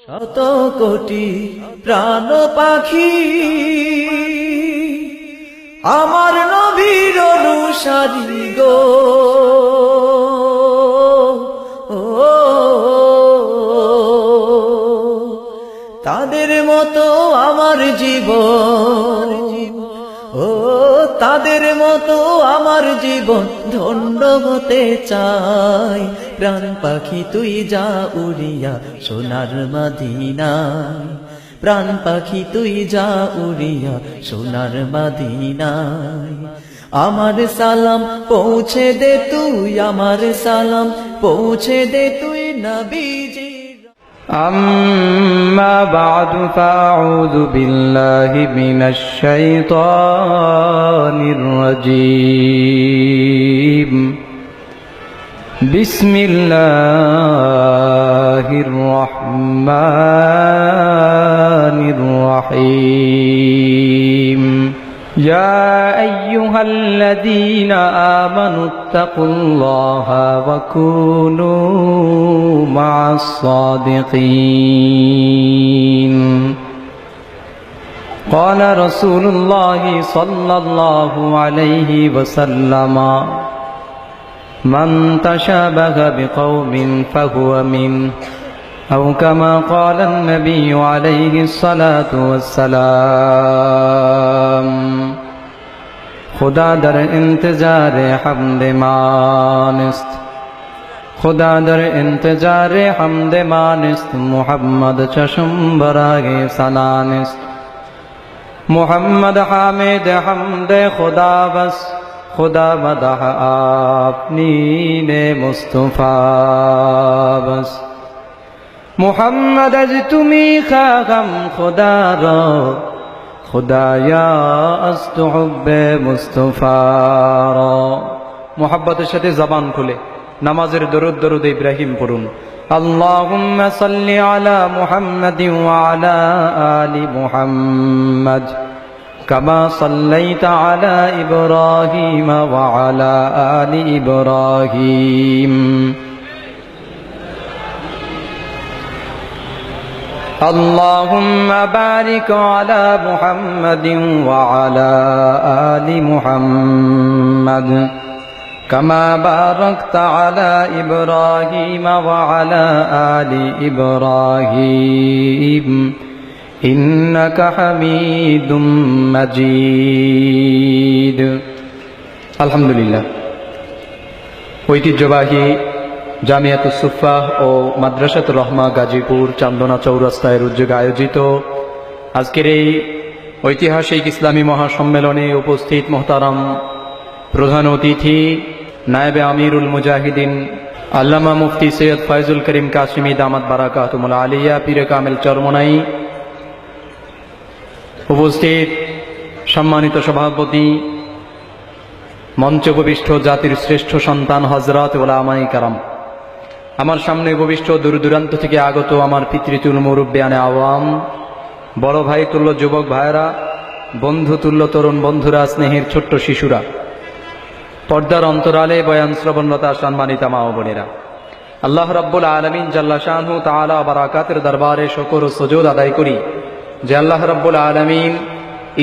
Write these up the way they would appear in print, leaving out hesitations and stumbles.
শত কোটি প্রাণ পাখি আমার নবীর অনুসারী গো, ও তাদের মতো আমার জীবন, ও তাদের মতো আমার জীবন ধন্য হতে চাই। প্রাণ পাখি তুই যা উড়িয়া সোনার মদিনায়, প্রাণ পাখি তুই যা উড়িয়া সোনার মদিনায়। আমার সালাম পৌঁছে দে তুই, আমার সালাম পৌঁছে দে তুই নবীজি। أما بعد فأعوذ بالله من الشيطان الرجيم. بسم الله الرحمن الرحيم. يا أيها الذين آمنوا اتقوا الله وكونوا مع الصادقين. قال رسول الله صلى الله عليه وسلم: من تشابه بقوم فهو منه، أو كما قال النبي عليه الصلاة والسلام. خدا در انتظار حمد مانست، خدا در انتظار حمد مانست. محمد چشم برای سنانست، محمد حامد حمد خدا بس. خدا مدح آفرین مصطفی بس. محمد از تو میخواهم خدا را، خدایا از تو حب مصطفی را. محبতের সাথে জবান খুলে নামাজের দরুদ ইব্রাহিম পড়ুন। اللهم صل على محمد وعلى آل محمد كما صليت على إبراهيم وعلى آل إبراهيم. اللهم بارك على محمد وعلى آل محمد كما باركت على إبراهيم وعلى آل إبراهيم إنك حميد مجيد. الحمد لله. ঐতিহ্যবাহী জামিয়াতুস সুফাহ ও মাদ্রাসাতুর রহমা গাজীপুর চান্দনা চৌরাস্তায় উদ্যোগে আয়োজিত আজকের এই ঐতিহাসিক ইসলামী মহাসম্মেলনে উপস্থিত মোহতারাম প্রধান অতিথি নায়েবে আমিরুল মুজাহিদিন আল্লামা মুফতি সৈয়দ ফয়জুল করিম কাশিমি দামাত বারাকাতুহুল আলিয়া পীরে কামেল চরমনাই, উপস্থিত সম্মানিত সভাপতি, মঞ্চে উপবিষ্ট জাতির শ্রেষ্ঠ সন্তান হযরত উলামায়ে কেরাম, আমার সামনে উপবিষ্ট দূর দূরান্ত থেকে আগত আমার পিতৃতুল্য মুরব্বিয়ানে আওয়াম, বড় ভাই তুল্য যুবক ভাইরা, বন্ধু তুল্য তরুণ বন্ধুরা, স্নেহের ছোট্ট শিশুরা, পর্দার অন্তরালে বয়ান শ্রবণরতা সম্মানিত মা ও বোনেরা, আল্লাহ রাব্বুল আলামিন জাল্লা শানহু তাআলা বারাকাতের দরবারে শুকর ও সুজুদ আদায় করি যে আল্লাহ রাব্বুল আলামিন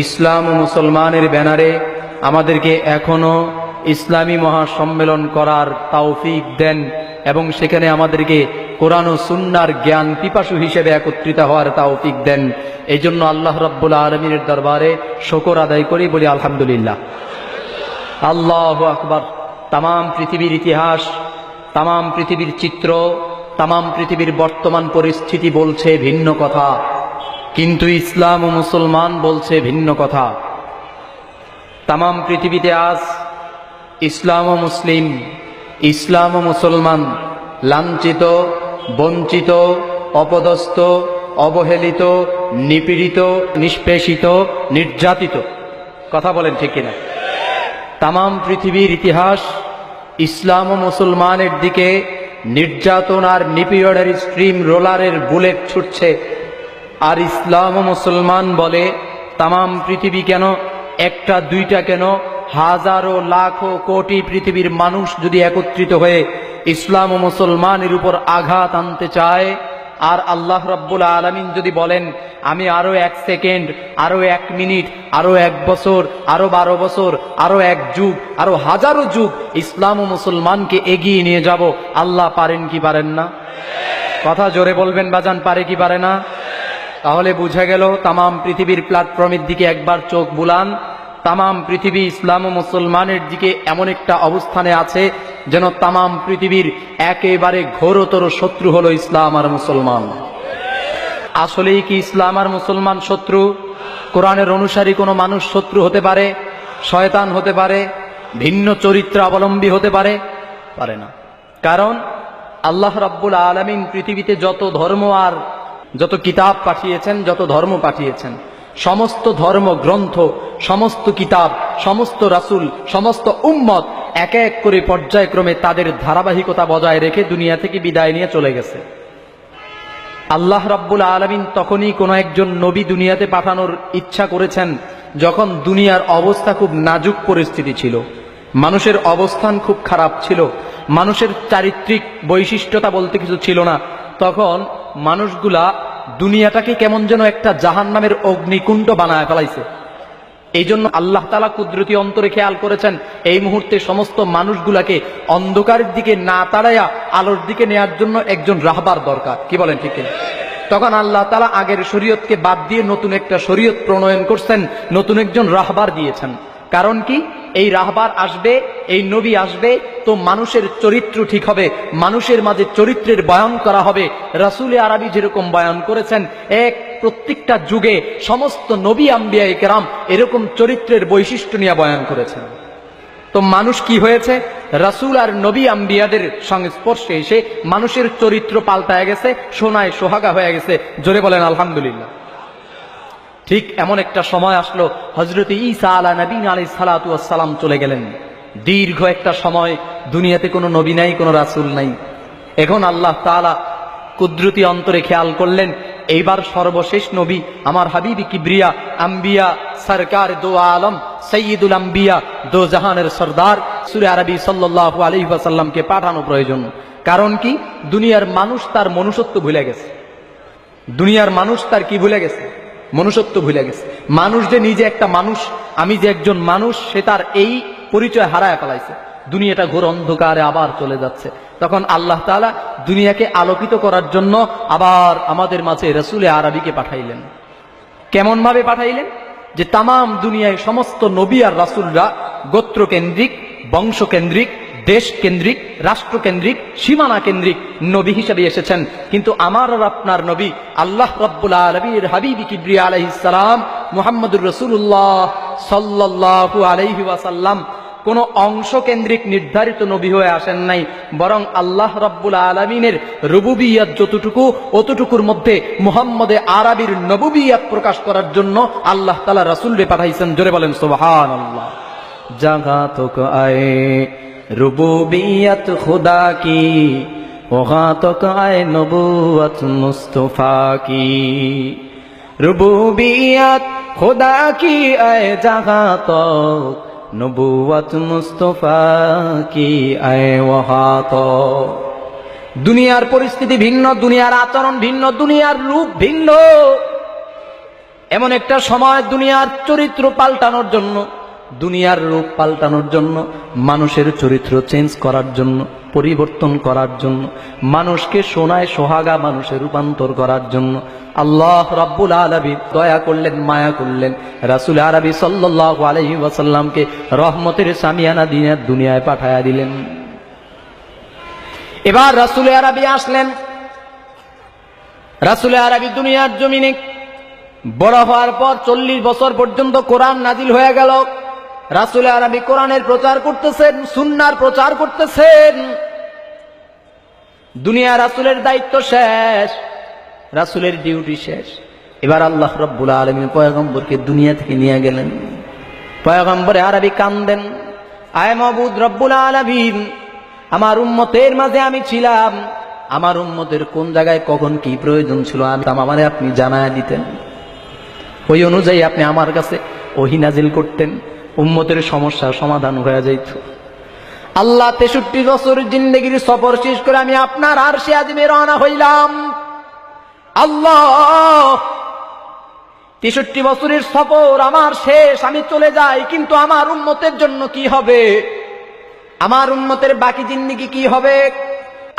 ইসলাম ও মুসলমানের ব্যানারে আমাদেরকে এখনো ইসলামী মহাসম্মেলন করার তৌফিক দেন এবং সেখানে আমাদেরকে কোরআন ও সুন্নাহর জ্ঞান পিপাসু হিসেবে একত্রিত হওয়ার তৌফিক দেন। এই জন্য আল্লাহ রাব্বুল আলামিনের দরবারে শুকর আদায় করি, বলি আলহামদুলিল্লাহ। আল্লাহু আকবার। তামাম পৃথিবীর ইতিহাস, তামাম পৃথিবীর চিত্র, তামাম পৃথিবীর বর্তমান পরিস্থিতি বলছে ভিন্ন কথা, কিন্তু ইসলাম ও মুসলমান বলছে ভিন্ন কথা। তামাম পৃথিবীতে আজ ইসলাম ও মুসলিম, ইসলাম ও মুসলমান লাঞ্ছিত, বঞ্চিত, অপদস্থ, অবহেলিত, নিপীড়িত, নিষ্পেষিত, নির্যাতিত। কথা বলেন ঠিক কিনা? তামাম পৃথিবীর ইতিহাস ইসলাম ও মুসলমানের দিকে নির্যাতন আর নিপীড়নের স্ট্রিম রোলারের বুলেট ছুটছে, আর ইসলাম ও মুসলমান বলে তামাম পৃথিবী কেন, একটা দুইটা কেন, হাজারো লাখো কোটি পৃথিবীর মানুষ যদি একত্রিত হয়ে ইসলাম ও মুসলমানের উপর আঘাত আনতে চায়, আর আল্লাহ রাব্বুল আলামিন যদি বলেন আমি আরো 1 সেকেন্ড, আরো 1 মিনিট, আরো 1 বছর, আরো 12 বছর, আরো 1 যুগ, আরো হাজারো যুগ ইসলাম ও মুসলমানকে এগিয়ে নিয়ে যাব, আল্লাহ পারেন কি পারেন না? কথা জোরে বলবেন বাজান, পারে কি পারে না? তাহলে বুঝা গেল তামাম পৃথিবীর প্ল্যাটফর্মের দিকে একবার চোখ বুলান, তামাম পৃথিবী ইসলাম ও মুসলমানের দিকে এমন একটা অবস্থানে আছে যেন তামাম পৃথিবীর একেবারে ঘোরতর শত্রু হলো ইসলাম আর মুসলমান। আসলেই কি ইসলাম আর মুসলমান শত্রু? কোরআনের অনুসারী কোনো মানুষ শত্রু হতে পারে? শয়তান হতে পারে? ভিন্ন চরিত্র অবলম্বী হতে পারে? পারে না। কারণ আল্লাহ রাব্বুল আলামিন পৃথিবীতে যত ধর্ম আর যত কিতাব পাঠিয়েছেন, যত ধর্ম পাঠিয়েছেন, সমস্ত ধর্ম গ্রন্থ, সমস্ত কিতাব, সমস্ত রাসূল, সমস্ত উম্মত এক এক করে পর্যায়ক্রমে তাদের ধারাবাহিকতা বজায় রেখে দুনিয়া থেকে বিদায় নিয়ে চলে গেছে। আল্লাহ রাব্বুল আলামিন তখনই কোনো একজন নবী দুনিয়াতে পাঠানোর ইচ্ছা করেছেন যখন দুনিয়ার অবস্থা খুব নাজুক পরিস্থিতি ছিল, মানুষের অবস্থান খুব খারাপ ছিল, মানুষের চারিত্রিক বৈশিষ্ট্যতা বলতে কিছু ছিল না। তখন মানুষগুলা দুনিয়াটাকে কেমন যেন একটা জাহান্নামের অগ্নিকুণ্ড বানায় ফেলাইছে। এই জন্য আল্লাহ তাআলা কুদরতি অন্তরে খেয়াল করেছেন এই মুহূর্তে সমস্ত মানুষগুলাকে অন্ধকারের দিকে না তাড়াইয়া আলোর দিকে নেয়ার জন্য একজন রাহবার দরকার। কি বলেন ঠিক কিনা? তখন আল্লাহ তাআলা আগের শরীয়তকে বাদ দিয়ে নতুন একটা শরীয়ত প্রণয়ন করছেন, নতুন একজন রাহবার দিয়েছেন। কারণ কি? এই রাহবার আসবে, এই নবী আসবে, তো মানুষের চরিত্র ঠিক হবে, মানুষের মাঝে চরিত্রের বয়ান করা হবে। রাসূলে আরবি যেরকম বয়ান করেছেন, প্রত্যেকটা যুগে সমস্ত নবী আম্বিয়া কেরাম এরকম চরিত্রের বৈশিষ্ট্য নিয়ে বয়ান করেছেন। তো মানুষ কি হয়েছে? রাসূল আর নবী আম্বিয়াদের সংস্পর্শে এসে মানুষের চরিত্র পাল্টায় গেছে, সোনায় সোহাগা হয়ে গেছে। জোরে বলেন আলহামদুলিল্লাহ। ঠিক এমন একটা সময় আসলো, হযরত ঈসা আলাইহিস সালাতু ওয়াস সালাম চলে গেলেন। দীর্ঘ একটা সময় দুনিয়াতে কোনো নবী নাই, কোনো রাসূল নাই। এখন আল্লাহ তাআলা কুদরতি অন্তরে খেয়াল করলেন এইবার সর্বশেষ নবী আমার হাবিবি কিবরিয়া আম্বিয়া সরকার দো আলম সৈয়দুল আম্বিয়া দো জাহানের সরদার সূরা আরবি সাল্লাল্লাহু আলাইহি ওয়াসাল্লামকে পাঠানো প্রয়োজন। কারণ কি? দুনিয়ার মানুষ তার মনুষ্যত্ব ভুলে গেছে। দুনিয়ার মানুষ তার কি ভুলে গেছে? মনুষ্যত্ব ভুলে গেছে। মানুষ যে নিজে একটা মানুষ, আমি যে একজন মানুষ, সে তার এই পরিচয় হারায় ফেলাইছে। দুনিয়াটা ঘোর অন্ধকারে আবার চলে যাচ্ছে। তখন আল্লাহ তাআলা দুনিয়াকে আলোকিত করার জন্য আবার আমাদের মাঝে রাসূলে আরবিকে পাঠাইলেন। কেমন ভাবে পাঠাইলেন? যে তামাম দুনিয়ায় সমস্ত নবী আর রাসূলরা গোত্রকেন্দ্রিক, বংশকেন্দ্রিক, দেশ কেন্দ্রিক, রাষ্ট্রকেন্দ্রিক, সীমানা কেন্দ্রিক নবী হিসেবে এসেছেন। কিন্তু আমার আর আপনার নবী আল্লাহ রাব্বুল আলামিনের হাবিবি কিবরিয়া আলাইহিস সালাম মুহাম্মদুর রাসূলুল্লাহ সাল্লাল্লাহু আলাইহি ওয়াসাল্লাম কোন অংশ কেন্দ্রিক নির্ধারিত নবী হয়ে আসেন নাই, বরং আল্লাহ রাব্বুল আলামিনের রুবুবিয়্যাত যতটুকু, অতটুকুর মধ্যে মুহাম্মদে আরবির নবুবিয়্যাত প্রকাশ করার জন্য আল্লাহ তাআলা রাসূলকে পাঠাইছেন। জোরে বলেন সুবহানাল্লাহ। জাগা তক আয়ে রুবুবিয়্যাত খুদা কি, ওহা তক আয়ে নবুওয়াত মুস্তাফা কি। রুবুবিয়্যাত খুদা কি আয়ে জাগা তক, নবুওয়াত মুস্তাফা কি আয়ে ওহা তক। দুনিয়ার পরিস্থিতি ভিন্ন, দুনিয়ার আচরণ ভিন্ন, দুনিয়ার রূপ ভিন্ন। এমন একটা সময় দুনিয়ার চরিত্র পাল্টানোর জন্য, দুনিয়ার রূপ পাল্টানোর জন্য, মানুষের চরিত্র চেঞ্জ করার জন্য, পরিবর্তন করার জন্য, মানুষকে সোনায় সোহাগা মানুষে রূপান্তর করার জন্য আল্লাহ রাব্বুল আলামিন দয়া করলেন, মায়া করলেন, রাসূল আরবি সাল্লাল্লাহু আলাইহি ওয়াসাল্লামকে রহমতের সামিয়ানা দিয়ে দুনিয়ায় পাঠায়া দিলেন। এবার রাসূল আরবি আসলেন। রাসূল আরবি দুনিয়ার জমিনে বড় হওয়ার পর 40 বছর পর্যন্ত কোরআন নাজিল হয়ে গেল। রাসূল আরবি কোরআনের প্রচার করতেছেন, সুন্নাহর প্রচার করতেছেন। দুনিয়া রাসূলের দায়িত্ব শেষ, রাসূলের ডিউটি শেষ। এবার আল্লাহ রাব্বুল আলামিন পয়গম্বরকে দুনিয়া থেকে নিয়ে গেলেন। পয়গম্বরে আরবি কান্দেন, আয় মাবুদ রব্বুল আলামিন, আমার উম্মতের মাঝে আমি ছিলাম, আমার উম্মতের কোন জায়গায় কখন কি প্রয়োজন ছিল আমারে আপনি জানায় দিতেন। ওই অনুযায়ী আপনি আমার কাছে ওহী নাজিল করতেন, উম্মতের সমস্যার সমাধান হয়ে যাইত। আল্লাহ 63 বছর জিন্দেগির সফর শেষ করে আমি আপনার আরশে আজিমে রওনা হইলাম। আল্লাহ, 63 বছরের সফর আমার শেষ, আমি চলে যাই, কিন্তু আমার উম্মতের জন্য কি হবে? আমার উম্মতের বাকি জিন্দেগি কি হবে?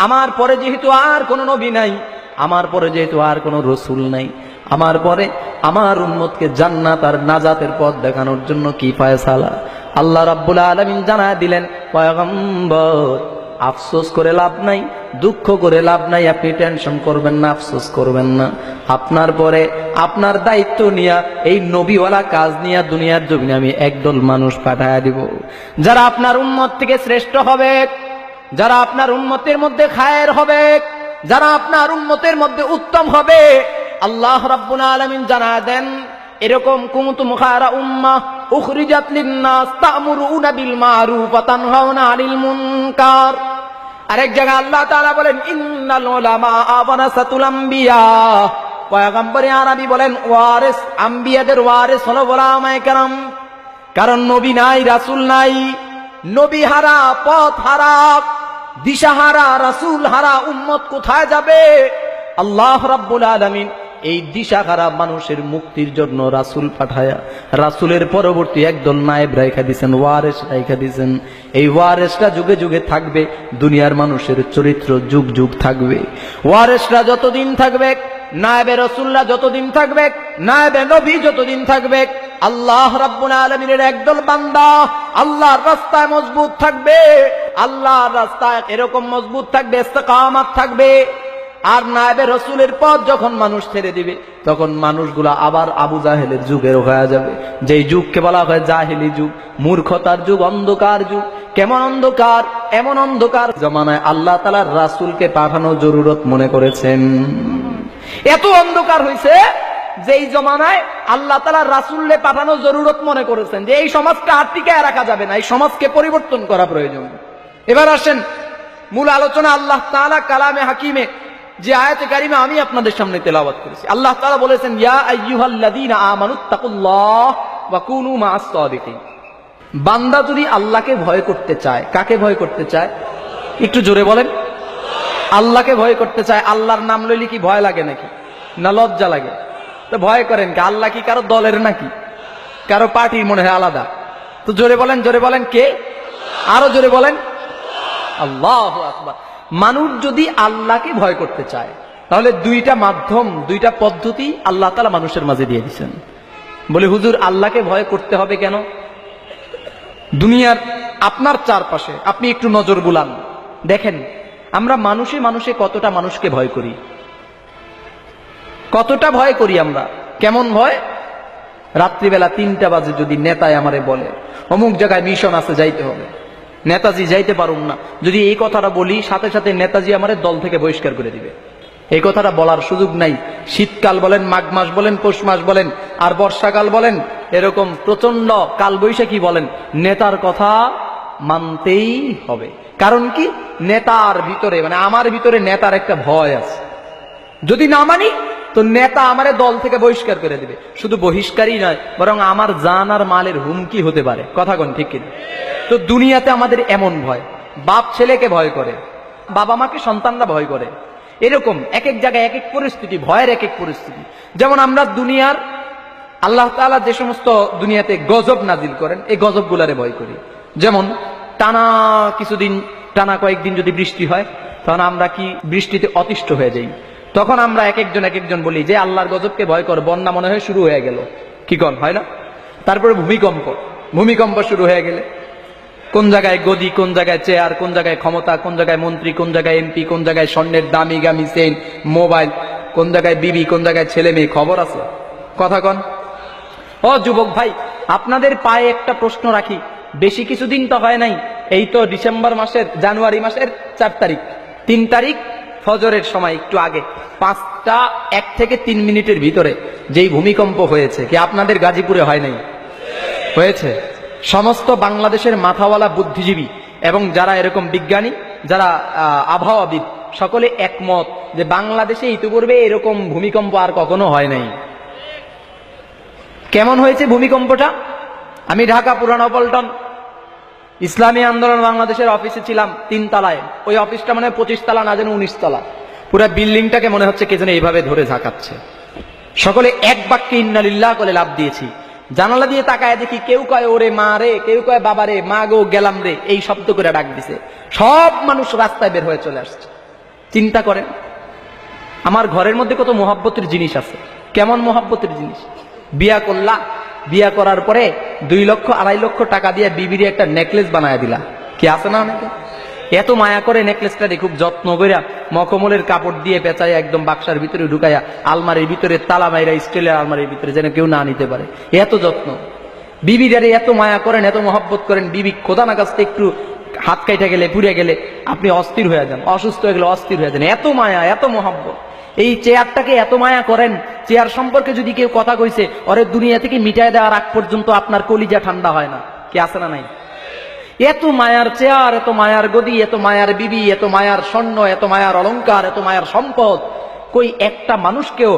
আমার পরে যেহেতু আর কোনো নবী নাই, আমার পরে যেহেতু আর কোনো রসুল নাই, আমার পরে আমার উম্মতকে জান্নাত আর নাজাতের পথ দেখানোর জন্য কি ফায়সালা? আল্লাহ রাব্বুল আলামিন জানায় দিলেন, পয়গম্বর, আফসোস করে লাভ নাই, দুঃখ করে লাভ নাই, আপনি টেনশন করবেন না, আফসোস করবেন না। আপনার পরে আপনার দায়িত্ব নিয়ে এই নবীওয়ালা কাজ নিয়ে দুনিয়ার জমিনে আমি একদল মানুষ পাঠায়া দিব, যারা আপনার উম্মত থেকে শ্রেষ্ঠ হবে, যারা আপনার উম্মতের মধ্যে খায়ের হবে, যারা আপনার উম্মতের মধ্যে উত্তম হবে। আল্লাহ রাব্বুল আলামিন জানায় দেন, এরকম কুনতুম খায়রা উম্মাহ উখরিজাত লিন-নাস তা'মুরুনা বিল মা'রুফ ওয়া তানহাউনা আনিল মুনকার। আরেক জায়গায় আল্লাহ তাআলা বলেন, ইন্নাল উলামা ওয়ারাসাতুল আম্বিয়া। পয়গম্বরে আরবি বলেন, ওয়ারিস, আম্বিয়াদের ওয়ারিস হলো উলামায়ে কেরাম। কারণ নবী নাই, রাসূল নাই, নবী হারা, পথ হারা, দিশাহারা, রাসূল হারা উম্মত কোথায় যাবে? আল্লাহ রাব্বুল আলামিন এই দিশাহারা মানুষের মুক্তির জন্য রাসূল পাঠায়া রাসূলের পরবর্তী একদল নায়েব রাইখা দিয়েছেন, ওয়ারিস রাইখা দিয়েছেন। এই ওয়ারিসরা যুগে যুগে থাকবে, দুনিয়ার মানুষের চরিত্র যুগ যুগ থাকবে। ওয়ারিসরা যতদিন থাকবে, নায়েবে রাসূলরা যতদিন থাকবে, নায়েবে নবী যতদিন থাকবে, আল্লাহ রাব্বুল আলামিনের একদল বান্দা আল্লাহর রাস্তায় মজবুত থাকবে। আল্লাহর রাস্তায় এরকম মজবুত থাকবে, ইস্তেকামাত থাকবে। আর নায়েবে রাসূলের পথ যখন মানুষ ছেড়ে দিবে, তখন মানুষগুলা আবার আবু জাহেলের যুগের হয়ে যাবে, যেই যুগকে বলা হয় জাহেলি যুগ, মূর্খতার যুগ, অন্ধকার যুগ। কেমন অন্ধকার? এমন অন্ধকার জমানায় আল্লাহ তাআলার রাসূলকে পাঠানো জরুরত মনে করেছেন। এত অন্ধকার হয়েছে যে এই জমানায় আল্লাহ তাআলার রাসূলকে পাঠানো জরুরত মনে করেছেন, যে এই সমাজটা আর টিকায় রাখা যাবে না, এই সমাজকে পরিবর্তন করা প্রয়োজন। এবার আসেন মূল আলোচনা। আল্লাহ তাআলা কালামে হাকিমে যে আয়াতে কারিমা আমি আপনাদের সামনে তেলাওয়াত করেছি, আল্লাহ তাআলা বলেছেন, ইয়া আইয়ুহাল্লাযীনা আমানুত্তাকুল্লাহ ওয়া কুনু মা'আস সাদিকিন। বান্দা যদি আল্লাহকে ভয় করতে চায়, কাকে ভয় করতে চায়? একটু জোরে বলেন। আল্লাহকে ভয় করতে চায়। আল্লাহর নাম লইলে কি ভয় লাগে নাকি? না লজ্জা লাগে? তো ভয় করেন কে? আল্লাহ কি কারো দলের নাকি? কারো পার্টির মনে হয় আলাদা? তো জোরে বলেন, জোরে বলেন, কে? আরো জোরে বলেন, আল্লাহু আকবার। মানুষ যদি আল্লাহকে ভয় করতে চায়, তাহলে দুইটা মাধ্যম, দুইটা পদ্ধতি আল্লাহ তাআলা মানুষের মাঝে দিয়ে দিয়েছেন। বলে, হুজুর আল্লাহকে ভয় করতে হবে কেন? দুনিয়ার আপনার চারপাশে আপনি একটু নজর বুলান, দেখেন আমরা মানুষে মানুষে কতটা মানুষকে ভয় করি, কতটা ভয় করি আমরা। কেমন ভয়? রাত্রিবেলা 3টা বাজে যদি নেতায় আমারে বলে অমুক জায়গায় মিশন আছে, যাইতে হবে, নেতাজি যাইতে পারুম না, যদি এই কথাটা বলি, সাথে সাথে নেতাজি আমারে দল থেকে বহিষ্কার করে দিবে। এই কথাটা বলার সুযোগ নাই। শীতকাল বলেন, মাঘ মাস বলেন, পৌষ মাস বলেন, আর বর্ষাকাল বলেন, এরকম প্রচন্ড কালবৈশাখী বলেন, নেতার কথা মানতেই হবে। কারণ কি? নেতার ভিতরে, মানে আমার ভিতরে নেতার একটা ভয় আছে। যদি না মানি তো নেতা আমারে দল থেকে বহিষ্কার করে দিবে। শুধু বহিষ্কারই নয়, বরং আমার জান আর মালের হুমকি হতে পারে। কথা কোন ঠিক কিনা? তো দুনিয়াতে আমাদের এমন ভয়, বাপ ছেলেকে ভয় করে, বাবা মাকে সন্তানরা ভয় করে। এরকম এক এক জায়গায় এক এক পরিস্থিতি, ভয়ের এক এক পরিস্থিতি। যেমন আমরা দুনিয়ার আল্লাহ তাআলা যে সমস্ত দুনিয়াতে গজব নাজিল করেন, এই গজব গুলারে ভয় করি। যেমন টানা কিছুদিন, টানা কয়েকদিন যদি বৃষ্টি হয়, তখন আমরা কি বৃষ্টিতে অতিষ্ঠ হয়ে যাই। তখন আমরা এক একজন বলি যে আল্লাহর গজবকে ভয় কর, বন্যা মনে হয় শুরু হয়ে গেল। কি কন, হয় না? তারপরে ভূমিকম্প শুরু হয়ে গেলে কোন জায়গায় গদি, কোন জায়গায় চেয়ার, কোন জায়গায় ক্ষমতা, কোন জায়গায় মন্ত্রী, কোন জায়গায় এমপি, কোন জায়গায় স্বর্ণের দামি গামি চেইন, মোবাইল, কোন জায়গায় বিবি, কোন জায়গায় ছেলে মেয়ে, খবর আছে। কথা কন। ও যুবক ভাই, আপনাদের পায়ে একটা প্রশ্ন রাখি। বেশি কিছুদিন তো হয় নাই, এই তো ডিসেম্বর মাসের, জানুয়ারি মাসের 4 তারিখ, 3 তারিখ ফজরের সময় একটু আগে 5টা 1 থেকে 3 মিনিটের ভিতরে যেই ভূমিকম্প হয়েছে, কি আপনাদের গাজীপুরে হয় নাই? হয়েছে। সমস্ত বাংলাদেশের মাথাওয়ালা বুদ্ধিজীবী এবং যারা এরকম বিজ্ঞানী, যারা আবহাওয়াবিদ, সকলে একমত যে বাংলাদেশে ইতিপূর্বে এরকম ভূমিকম্প আর কখনো হয় নাই। কেমন হয়েছে ভূমিকম্পটা? আমি ঢাকা পুরানো পল্টন ইসলামী আন্দোলন বাংলাদেশের অফিসে ছিলাম, 3 তলায়। ওই অফিসটা মানে 25 তলা না, যেন 19 তলা। পুরা বিল্ডিংটাকে মনে হচ্ছে কে যেন এইভাবে ধরে ঝাঁকাচ্ছে। সকলে এক বাক্যে ইন্নালিল্লাহ বলে লাভ দিয়েছি। জানালা দিয়ে তাকায় দেখি কেউ কয় ওরে মা রে, কেউ কয় বাবা রে, মা গো গেলাম রে, এই শব্দ করে ডাক দিছে। সব মানুষ রাস্তায় বের হয়ে চলে আসছে। চিন্তা করেন, আমার ঘরের মধ্যে কত মোহাব্বতের জিনিস আছে। কেমন মোহাব্বতের জিনিস? বিয়া করলা, বিয়া করার পরে 2 লক্ষ 2.5 লক্ষ টাকা দিয়ে বিবির একটা নেকলেস বানায় দিলা, কি আছে না অনেকে? এত মায়া করে নেকলেসটা খুব যত্ন কইরা মখমলের কাপড় দিয়ে পেঁচায় একদম বাক্সার ভিতরে ঢুকাইয়া আলমারির ভিতরে তালা মাইরা, স্টিলের আলমারির ভিতরে যেন কেউ না নিতে পারে, এত যত্ন। বিবিদারে এত মায়া করেন, এত মহব্বত করেন, বিবি খোদা না কাছতে একটু হাত কাইটা গেলে, পুড়ে গেলে আপনি অস্থির হয়ে যান, অসুস্থ হয়ে গেলে অস্থির হয়ে যান। এত মায়া, এত মহব্বত। এই চেয়ারটাকে এত মায়া করেন, চেয়ার সম্পর্কে যদি কেউ কথা কইছে ওরে দুনিয়া থেকে মিটায় দেওয়ার আগ পর্যন্ত আপনার কলিজা ঠান্ডা হয় না, কি আছে না নাই? এত মায়ার চেয়ার, এত মায়ার গদি, এত মায়ার বিবি, এত মায়ার স্বর্ণ, এত মায়ার অলংকার, এত মায়ার সম্পদ, কই একটা মানুষকেও,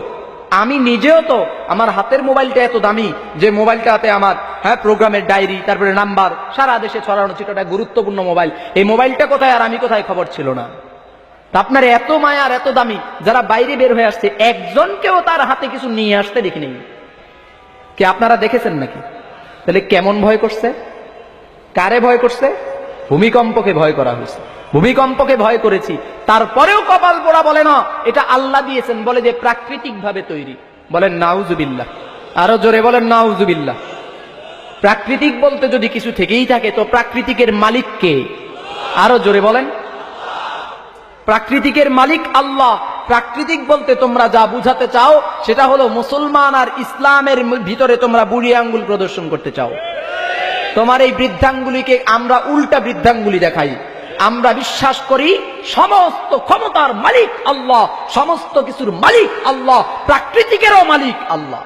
আমি নিজেও তো, আমার হাতের মোবাইলটা এত দামি যে মোবাইলটাতে আমার প্রোগ্রামের ডায়েরি, তারপরে নাম্বার, সারা দেশে ছড়ানো ছিল, একটা গুরুত্বপূর্ণ মোবাইল। এই মোবাইলটা কোথায় আর আমি কোথায় খবর ছিল না। আপনার এত মায়ার, এত দামি, যারা বাইরে বের হয়ে আসছে একজনকেও তার হাতে কিছু নিয়ে আসতে দেখি নেই। কি আপনারা দেখেছেন নাকি? তাহলে কেমন ভয় করছে? কারে ভয় করছে? ভূমিকম্পকে ভয় করা হয়েছে। ভূমিকম্পকে ভয় করেছি, তারপরেও কপাল পোড়া বলে না এটা আল্লাহ দিয়েছেন, বলে যে প্রাকৃতিক ভাবে তৈরি। বলেন নাউজুবিল্লাহ, আরো জোরে বলেন নাউজুবিল্লাহ। প্রাকৃতিক বলতে যদি কিছু থেকেই থাকে তো প্রাকৃতিকের মালিক কে? আরো জোরে বলেন। প্রাকৃতিকের মালিক আল্লাহ। প্রাকৃতিক বলতে তোমরা যা বুঝাতে চাও সেটা হলো মুসলমান আর ইসলামের ভিতরে তোমরা বুড়ি আঙ্গুল প্রদর্শন করতে চাও। তোমার এই বৃদ্ধাঙ্গুলিকে আমরা উল্টা বৃদ্ধাঙ্গুলি দেখাই। আমরা বিশ্বাস করি সমস্ত ক্ষমতার মালিক আল্লাহ, সমস্ত কিছুর মালিক আল্লাহ, প্রাকৃতিকেরও মালিক আল্লাহ।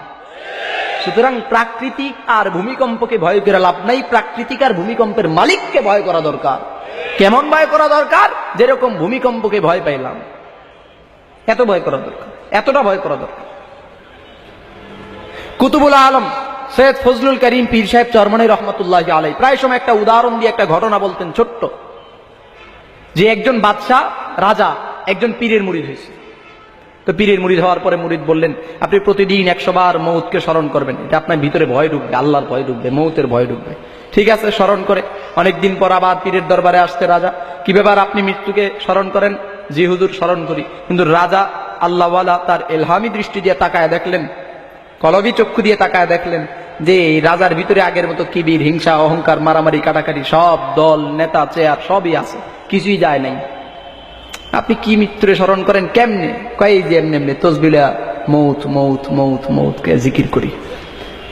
সুতরাং প্রাকৃতিক আর ভূমিকম্পকে ভয় করে লাভ নাই, প্রাকৃতিক আর ভূমিকম্পের মালিককে ভয় করা দরকার। কেমন ভয় করা দরকার? যেরকম ভূমিকম্পকে ভয় পাইলাম, এত ভয় করা দরকার, এতটা ভয় করা দরকার। কুতুবুল আলম সৈয়দ ফজলুল করিম পীর সাহেব চরমনাই রহমতুল্লাহ আলাই প্রায় সময় একটা উদাহরণ দিয়ে একটা ঘটনা বলতেন ছোট্ট, যে একজন বাদশাহ রাজা একজন পীরের মুরিদ হয়েছে। তো পীরের মুরিদ হওয়ার পরে মুরিদ বললেন, আপনি প্রতিদিন 100 বার মৌতকে স্মরণ করবেন, এটা আপনার ভিতরে ভয় ঢুকবে, আল্লাহর ভয় ঢুকবে, মৌতের ভয় ঢুকবে। ঠিক আছে, স্মরণ করে অনেকদিন পর আবার পীরের দরবারে আসতে রাজা, কি ব্যাপার আপনি মৃত্যুকে স্মরণ করেন? জি হুজুর স্মরণ করি। কিন্তু রাজা আল্লাহওয়ালা তার এলহামি দৃষ্টি দিয়ে তাকায় দেখলেন, কলবি চক্ষু দিয়ে তাকায় দেখলেন যে এই রাজার ভিতরে আগের মতো কিবির, হিংসা, অহংকার, মারামারি, কাটাকাটি, সব দল, নেতা, চেয়ার সবই আছে, কিছুই যায় নাই। আপনি কি মৃত্যুরে স্মরণ করেন? কেমনে? কয় যে এমনি এমনি তসবিলা মৌত মৌত মৌত মৌত কে জিকির করি।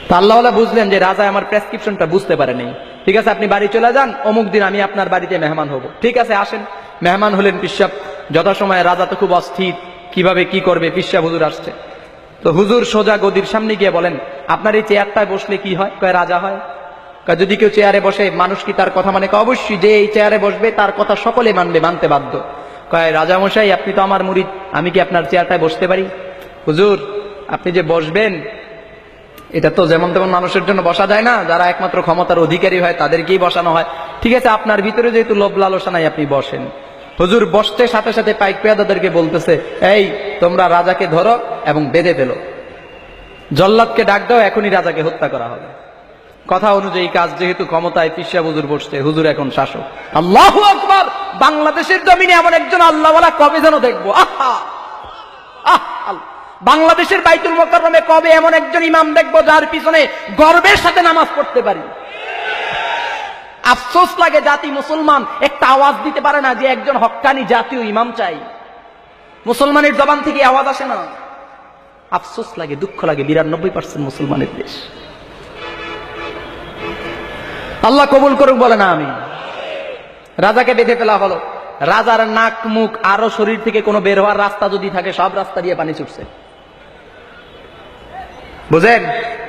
তা আল্লাহওয়ালা বুঝলেন যে রাজা আমার প্রেসক্রিপশনটা বুঝতে পারে নাই। ঠিক আছে, আপনি বাড়ি চলে যান, অমুক দিন আমি আপনার বাড়িতে মেহমান হব। ঠিক আছে, আসেন। মেহমান হলেন পিসাব। যথাসময়ে রাজা তো খুব অস্থির, কিভাবে কি করবে। পিসাব হুজুর আসছে। তো হুজুর সোজা গদির সামনে গিয়ে বলেন, আপনার এই চেয়ারটায় বসলে কি হয়? কয় রাজা হয়। কয় যদি কেউ চেয়ারে বসে মানুষ কি তার কথা মানে? কয় অবশ্যই, যে এই চেয়ারে বসবে তার কথা সকলে মানবে, মানতে বাধ্য। কয় রাজা মশাই আপনি তো আমার মুরিদ, আমি কি আপনার চেয়ারটায় বসতে পারি? হুজুর আপনি যে বসবেন এটা তো যেমন তেমন মানুষের জন্য বসা যায় না, যারা একমাত্র ক্ষমতার অধিকারী হয় তাদেরকেই বসানো হয়। ঠিক আছে, আপনার ভিতরে যেহেতু লোভ লালসা নাই, আপনি বসেন। হুজুর বসতে সাথে সাথে পাইক পেয়াদাদেরকে বলতেছে, এই তোমরা রাজাকে ধরো এবং বেঁধে ফেলো, জল্লাদকে ডাক দাও, এখনই রাজাকে হত্যা করা হবে। কথা অনুযায়ী কাজ, যেহেতু ক্ষমতায় পিসা হুজুর বসছে, হুজুর এখন শাসক। আল্লাহু আকবার! বাংলাদেশের জমিনে এমন একজন আল্লাহওয়ালা কবে যেন দেখবো। আহা আহ! বাংলাদেশের বাইতুল মোকাররমে কবে এমন একজন ইমাম দেখবো যার পিছনে গর্বের সাথে নামাজ পড়তে পারি। আফসোস লাগে জাতি মুসলমান একটা আওয়াজ দিতে পারে না যে একজন হক্কানি জাতীয় ইমাম চাই। মুসলমানের জবান থেকে আওয়াজ আসে না। আফসোস লাগে, দুঃখ লাগে। 92% মুসলমানের দেশ। আল্লাহ কবুল করুক বলে না আমি। রাজাকে বেঁধে ফেলা হলো। রাজার নাক মুখ আরো শরীর থেকে কোনো বের হওয়ার রাস্তা যদি থাকে সব রাস্তা দিয়ে পানি ছুটছে। বুঝেন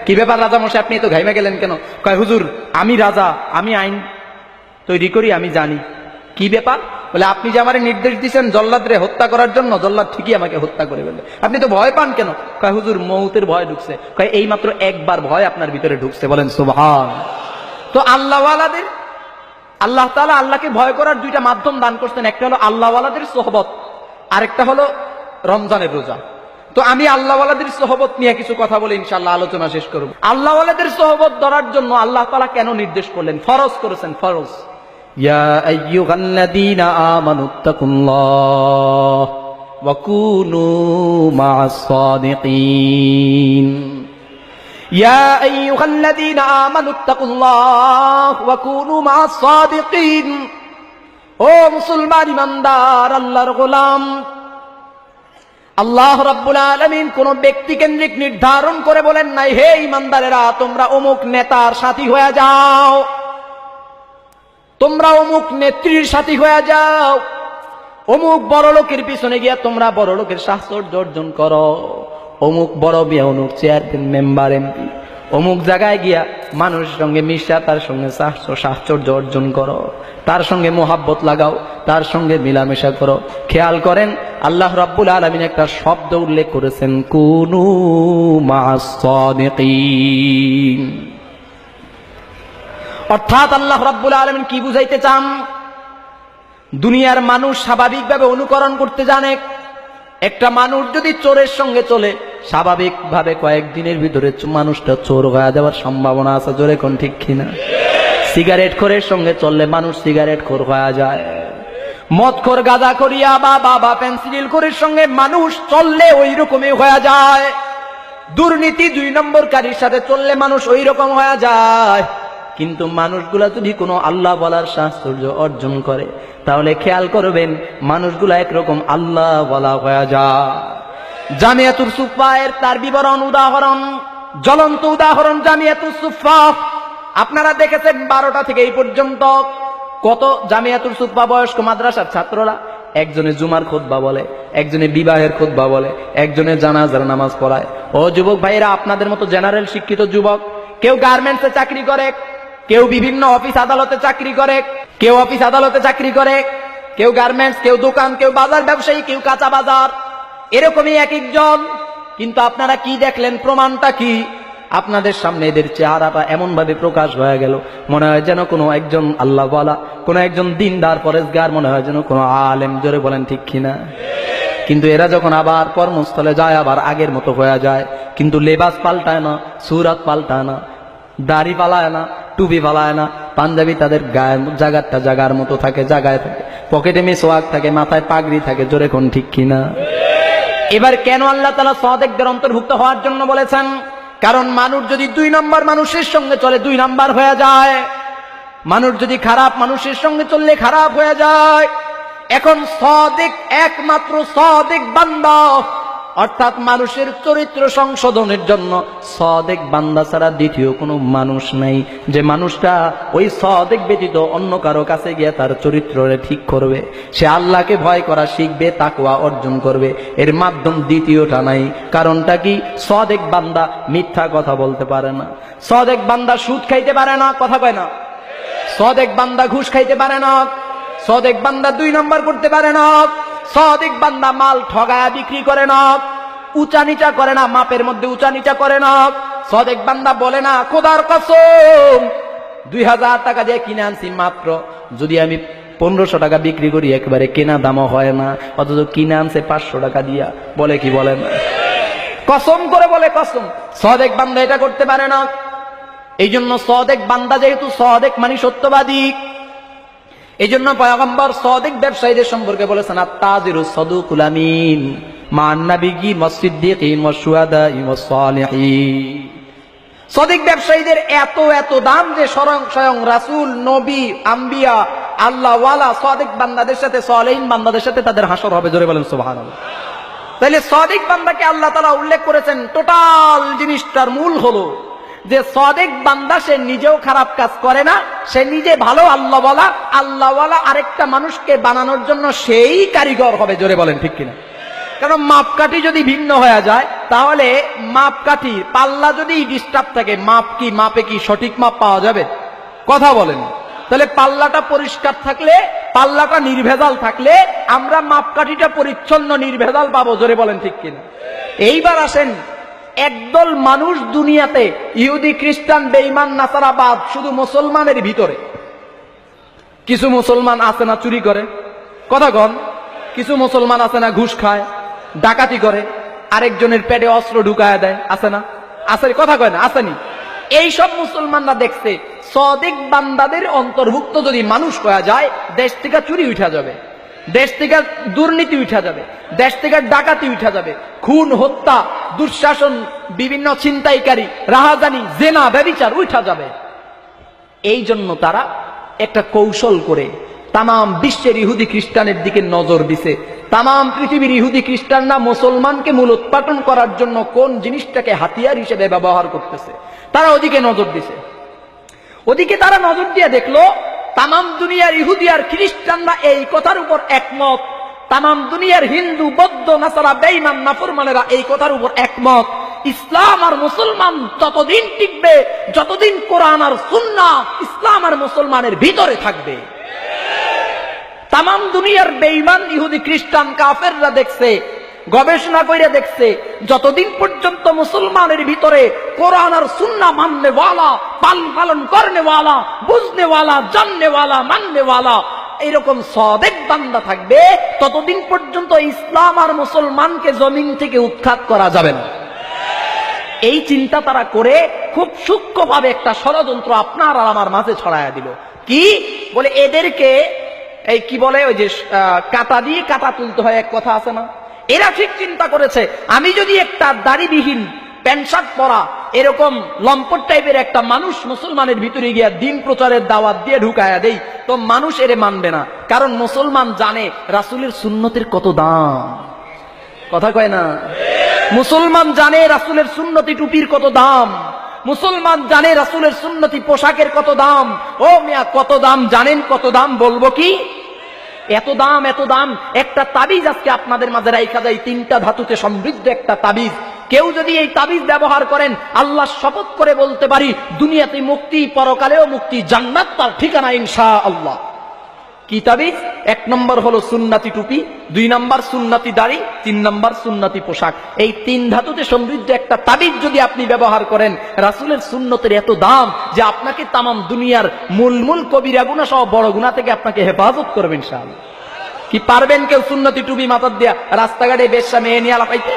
কি ব্যাপার? রাজা মশাই আপনি তো ঘাইমে গেলেন কেন? কয় হুজুর আমি রাজা, আমি আইন তৈরি করি, আমি জানি। কি ব্যাপার? বলে আপনি যে আমারে নির্দেশ দিচ্ছেন জল্লাদরে হত্যা করার জন্য, জল্লাদ ঠিকই আমাকে হত্যা করে ফেলবে। আপনি তো ভয় পান কেন? কয় হুজুর মৌতের ভয় ঢুকছে। কয় এই মাত্র একবার ভয় আপনার ভিতরে ঢুকছে। বলেন সুবহান। তো আল্লাহওয়ালাদের, আল্লাহ তাআলা আল্লাহকে ভয় করার দুইটা মাধ্যম দান করছেন। একটা হলো আল্লাহওয়ালাদের সোহবত, আরেকটা হলো রমজানের রোজা। তো আমি আল্লাহওয়ালাদের সোহবত নিয়ে কিছু কথা বলে ইনশাআল্লাহ আলোচনা শেষ করব। আল্লাহওয়ালাদের সোহবত ধরার জন্য আল্লাহ তাআলা কেন নির্দেশ করলেন, ফরজ করেছেন, ফরজ। ইয়া আইয়ুহাল্লাযীনা আমানুত্তাকুল্লাহ ওয়া কুনু মা'আস সাদিকিন। ইয়া আইয়ুহাল্লাযীনা আমানুত্তাকুল্লাহ ওয়া কুনু মা'আস সাদিকিন। ও মুসলমান ইমানদার আল্লাহর গোলাম, আল্লাহ রাব্বুল আলামিন কোন ব্যক্তি কেন্দ্রিক নির্ধারণ করে বলেন নাই, হে ইমানদারেরা তোমরা অমুক নেতার সাথী হয়ে যাও, তোমরা অমুক নেত্রীর সাথী হয়ে যাও, অমুক বড় লোকের পিছনে গিয়া তোমরা বড় লোকের সাহচর্য অর্জন করো, অমুক বড় বিয়া অমুক চেয়ারম্যান মেম্বার এমপি অমুক জায়গায় গিয়া মানুষের সঙ্গে মিশা তার সঙ্গে সাহচর্য অর্জন করো, তার সঙ্গে মোহাব্বত লাগাও, তার সঙ্গে মিলামেশা করো। খেয়াল করেন আল্লাহ রাব্বুল আলামিন একটা শব্দ উল্লেখ করেছেন, কুনু মা'আস সাদিকিন। অর্থাৎ আল্লাহ রাব্বুল আলামিন কি বুঝাইতে চান? দুনিয়ার মানুষ স্বাভাবিকভাবে অনুকরণ করতে জানে। একটা মানুষ যদি চোরের সঙ্গে চলে, স্বাভাবিকভাবে কয়েকদিনের ভিতরে মানুষটা চোর হয়ে যাওয়ার সম্ভাবনা আছে, জোরে কোন ঠিক কিনা? সিগারেট খোরের সঙ্গে চললে মানুষ সিগারেট খোর হয়ে যায়। মদ খোর গাঁজা করিয়া বা পেন্সিল খোরের সঙ্গে মানুষ চললে ওই রকমই হয়ে যায়। দুর্নীতি 2 নম্বরকারীর সাথে চললে মানুষ ওই রকম হয়ে যায়। কিন্তু মানুষগুলা যদি কোনো আল্লাহ বলার সাহচর্য অর্জন করে, তাহলে খেয়াল করবেন মানুষগুলা একরকম আল্লাহ বলা হয়ে যায়। জামিয়াতুল সুফফায়ের তার বিবরণ, উদাহরণ, জ্বলন্ত উদাহরণ জামিয়াতুল সুফফা। আপনারা দেখেছেন 12টা থেকে এই পর্যন্ত কত জামিয়াতুল সুফফা বয়স্ক মাদ্রাসার ছাত্ররা একজনে জুমার খুতবা বলে, একজনে বিবাহের খুতবা বলে, একজনে জানাজার নামাজ পড়ায়। ও যুবক ভাইরা, আপনাদের মতো জেনারেল শিক্ষিত যুবক, কেউ গার্মেন্টসে চাকরি করে, কেউ বিভিন্ন অফিস আদালতে চাকরি করে, কেউ অফিস আদালতে চাকরি করে, কেউ গার্মেন্টস, কেউ দোকান, কেউ বাজার ব্যবসায়ী, কেউ কাঁচা বাজার, এরকমই এক একজন। কিন্তু আপনারা কি দেখলেন? প্রমাণটা কি? আপনাদের সামনে এদের চেহারাটা এমন ভাবে প্রকাশ হয়ে গেল, মনে হয় যেন কোনো একজন আল্লাহ ওয়ালা, কোনো একজন দিনদার পরেজগার, মনে হয় যেন কোনো আলেম, জোরে বলেন ঠিক কিনা? কিন্তু এরা যখন আবার কর্মস্থলে যায় আবার আগের মতো হয়ে যায়, কিন্তু লেবাস পাল্টায় না, সুরাত পাল্টায় না, দাড়ি পালায় না, টুপি পালায় না, পাঞ্জাবি তাদের গায়ের জায়গাটা জায়গার মতো থাকে, জায়গায় থাকে, পকেটে মিসওয়াক থাকে, মাথায় পাগড়ি থাকে, জোরে কোন ঠিক কিনা? এবার কেন আল্লাহ তাআলা সাদিকদের অন্তর্ভুক্ত হওয়ার জন্য বলেছেন? কারণ মানুষ যদি 2 নম্বর মানুষের সঙ্গে চলে 2 নম্বর হয়ে যায়। মানুষ যদি খারাপ মানুষের সঙ্গে চললে খারাপ হয়ে যায়। এখন সাদিক, একমাত্র সাদিক বান্দা, অর্থাৎ মানুষের চরিত্র সংশোধনের জন্য সাদিক বান্দা ছাড়া দ্বিতীয় কোনো মানুষ নাই, যে মানুষটা ওই সাদিক ব্যতীত অন্য কারো কাছে গিয়ে তার চরিত্ররে ঠিক করবে। সে আল্লাহকে ভয় করা শিখবে, তাকওয়া অর্জন করবে। এর মাধ্যম দ্বিতীয়টা নাই। কারণটা কি? সাদিক বান্দা মিথ্যা কথা বলতে পারে না, সাদিক বান্দা সুদ খাইতে পারে না, কথা কয় না, সাদিক বান্দা ঘুষ খাইতে পারে না, সাদিক বান্দা 2 নম্বর করতে পারে না, সাদিক বান্দা মাল ঠগায়া বিক্রি করে না, উঁচা নিচা করে না, মাপের মধ্যে উঁচা নিচা করে না। সাদিক বান্দা বলে না খোদার কসম 2000 টাকা দিয়ে কিনে আনছি, মাত্র যদি আমি 1500 টাকা বিক্রি করি একেবারে কেনা দামও হয় না, অথচ কিনে আনছে 500 টাকা দিয়া। বলে কি বলে না? কসম করে বলে কসম। সাদিক বান্দা এটা করতে পারে না। এই জন্য সাদিক বান্দা, যেহেতু সাদিক মানে সত্যবাদী, এই জন্য পয়গম্বর সাদিক ব্যবসায়ীদের সম্পর্কে বলেছেন, আত-তাজিরুস সাদুকুল আমিন মান নাবিয়্যিন ওয়াস সিদ্দিকিন ওয়াস শুহাদাই ওয়াস সালিহিন। সাদিক ব্যবসায়ীদের এত এত দাম যে স্বয়ং রাসূল, নবী, আম্বিয়া, আল্লাহ ওয়ালা সাদিক বান্দাদের সাথে, সালেহিন বান্দাদের সাথে তাদের হাসর হবে, জোরে বলেন সুবহানাল্লাহ। তাইলে সাদিক বান্দাকে আল্লাহ তাআলা উল্লেখ করেছেন। টোটাল জিনিসটার মূল হলো যে সাদিক বান্দা সে নিজেও খারাপ কাজ করে না, সে নিজে ভালো আল্লাহ ওয়ালা, আল্লাহ ওয়ালা আরেকটা মানুষকে বানানোর জন্য সেই কারিগর হবে, জোরে বলেন ঠিক কিনা? কারণ মাপকাঠি যদি ভিন্ন হয়ে যায়, তাহলে মাপকাঠি পাল্লা যদি ডিস্টার্ব থাকে, মাপে কি সঠিক মাপ পাওয়া যাবে? কথা বলেন। তাহলে পাল্লাটা পরিষ্কার থাকলে, পাল্লাটা নির্ভেজাল থাকলে আমরা মাপকাঠিটা পরিচ্ছন্ন নির্ভেজাল পাবো, জোরে বলেন ঠিক কিনা? এইবার আসেন, একদল মানুষ দুনিয়াতে, ইহুদি, খ্রিস্টান, বেঈমান, নাসারাবাদ, শুধু মুসলমানের ভিতরে কিছু মুসলমান আছে না চুরি করে, কথা কন? কিছু মুসলমান আছে না ঘুষ খায়, ডাকাতি করে, আরেকজনের পেটে অস্ত্র ঢুকায় দেয়, আছে না? আছে, কথা কয় না, আসেনি? এইসব মুসলমানরা দেখছে সাদিক বান্দাদের অন্তর্ভুক্ত যদি মানুষ হয়ে যায়, দেশ থেকে চুরি উঠা যাবে, দেশ থেকে দুর্নীতি উঠা যাবে, দেশ থেকে ডাকাতি উঠা যাবে, খুন হত্যা দুঃশাসন বিভিন্ন ছিনতাইকারী রাহাজানি জেনা ব্যভিচার উঠা যাবে। এই জন্য তারা একটা কৌশল করে তামাম বিশ্বের ইহুদি খ্রিস্টানের দিকে নজর দিছে। তামাম পৃথিবীর ইহুদি খ্রিস্টানরা মুসলমানকে মূলোৎপাটন করার জন্য কোন জিনিসটাকে হাতিয়ার হিসেবে ব্যবহার করতেছে, তারা ওদিকে নজর দিছে। ওদিকে তারা নজর দিয়ে দেখলো তামাম দুনিয়ার ইহুদি আর খ্রিস্টানরা এই কথার উপর একমত, তামাম দুনিয়ার হিন্দু বৌদ্ধ নাসারা বেঈমান নাফরমানেরা এই কথার উপর একমত, ইসলাম আর মুসলমান ততদিন টিকবে যতদিন কোরআন আর সুন্নাহ ইসলাম আর মুসলমানের ভিতরে থাকবে। তামাম দুনিয়ার বেঈমান ইহুদি খ্রিস্টান কাফেররা দেখছে, গবেষণা করে দেখছে, যতদিন পর্যন্ত মুসলমানের ভিতরে কোরআন আর সুন্নাহ মাননেওয়ালা, পালন করনেওয়ালা, বুঝনেওয়ালা, জাননেওয়ালা, মাননেওয়ালা এরকম সাদিক বান্দা থাকবে, ততদিন পর্যন্ত ইসলাম আর মুসলমানকে জমিন থেকে উৎখাত করা যাবে না। এই চিন্তা তারা করে খুব সূক্ষ্মভাবে একটা ষড়যন্ত্র আপনার আর আমার মাঝে ছড়ায়া দিল। কি বলে? এদেরকে এই কি বলে, ওই যে কাঁটা দিয়ে কাঁটা তুলতে হয়, এক কথা আছে না? এরা ঠিক চিন্তা করেছে, আমি যদি একটা দাড়িবিহীন প্যান্ট শার্ট পরা এরকম লম্পট টাইপের একটা মানুষ মুসলমানের ভিতরে গিয়া দিন প্রচারের দাওয়াত দিয়ে ঢুকায়া দেই, তো মানুষ এরে মানবে না। কারণ মুসলমান জানে রাসূলের সুন্নতের কত দাম, কথা কয় না? মুসলমান জানে রাসূলের সুন্নতি টুপির কত দাম, মুসলমান জানে রাসূলের সুন্নতি পোশাকের কত দাম। ও মিয়া, কত দাম জানেন? কত দাম বলবো কি? এত দাম, এত দাম। একটা তাবিজ আজকে আপনাদের মাঝে রাইখা যায়, 3টা ধাতুতে সমৃদ্ধ একটা তাবিজ। কেউ যদি এই তাবিজ ব্যবহার করেন, আল্লাহ শপথ করে বলতে পারি দুনিয়াতে মুক্তি, পরকালেও মুক্তি, জান্নাত তার ঠিকানা ইনশাআল্লাহ। কি তাবিজ? 1 নম্বর হলো সুন্নতি টুপি, 2 নম্বর সুন্নতি দাড়ি, 3 নম্বর সুন্নতি পোশাক। এই 3 ধাতুতে সমৃদ্ধ একটা তাবিজ যদি আপনি ব্যবহার করেন, রাসূলের সুন্নতের এত দাম যে আপনাকে তামাম দুনিয়ার মূল কবিরা গুনাহ সহ বড় গুনাহ থেকে আপনাকে হেফাজত করবেন ইনশাআল্লাহ। কি পারবেন কেউ সুন্নতি টুপি মাথার দিয়া রাস্তাঘাটে বেশ্যা মেয়ে নিয়ে লাফাইতে?